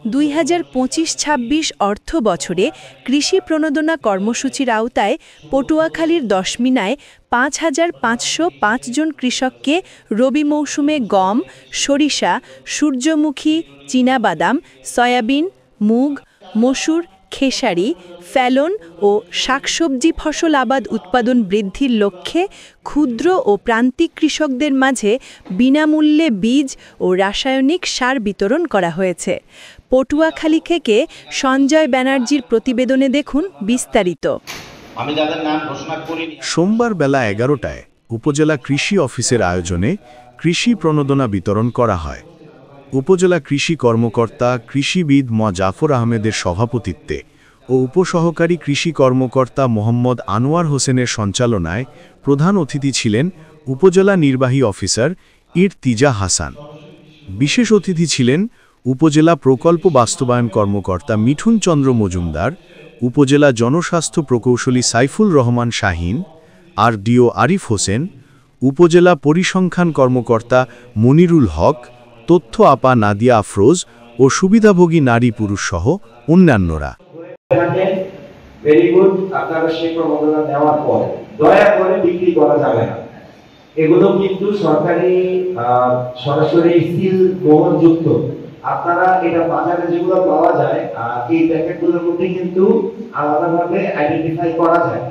2025-26 অর্থ বছরে কৃষি প্রণোদনা কর্মসূচির আওতায় পটুয়াখালীর দশমিনায় ৫,৫০৫ জন কৃষককে রবি মৌসুমে গম, সরিষা, সূর্যমুখী, চীনাবাদাম, সয়াবিন, মুগ, মসুর, খেসারি, ফ্যালন ও শাকসবজি ফসল আবাদ উৎপাদন বৃদ্ধির লক্ষ্যে ক্ষুদ্র ও প্রান্তিক কৃষকদের মাঝে বিনামূল্যে বীজ ও রাসায়নিক সার বিতরণ করা হয়েছে। পটুয়াখালী থেকে সঞ্জয় ব্যানার্জির প্রতিবেদনে দেখুন বিস্তারিত। সোমবার বেলা 11টায় উপজেলা কৃষি অফিসের আয়োজনে কৃষি প্রণোদনা বিতরণ করা হয়। উপজেলা কৃষি কর্মকর্তা কৃষিবিদ জাফর আহমেদের সভাপতিত্বে ও উপসহকারী কৃষি কর্মকর্তা মোহাম্মদ আনোয়ার হোসেনের সঞ্চালনায় প্রধান অতিথি ছিলেন উপজেলা নির্বাহী অফিসার ইরতিজা হাসান। বিশেষ অতিথি ছিলেন উপজেলা প্রকল্প বাস্তবায়ন কর্মকর্তা মিঠুন চন্দ্র মজুমদার, উপজেলা জনস্বাস্থ্য প্রকৌশলী সাইফুল রহমান শাহীন, আরডিও আরিফ হোসেন, উপজেলা পরিসংখ্যান কর্মকর্তা মনিরুল হক, তথ্য আপা নাদিয়া আফরোজ ও সুবিধাভোগী নারী পুরুষ সহ অন্যান্যরা। এগুলো কিন্তু সরকারি সরাসরি সিল মোহরযুক্ত। আপনারা এটা বাজারে যেগুলো পাওয়া যায় এই প্যাকেটগুলোর মধ্যে কিন্তু আলাদাভাবে আইডেন্টিফাই করা যায়।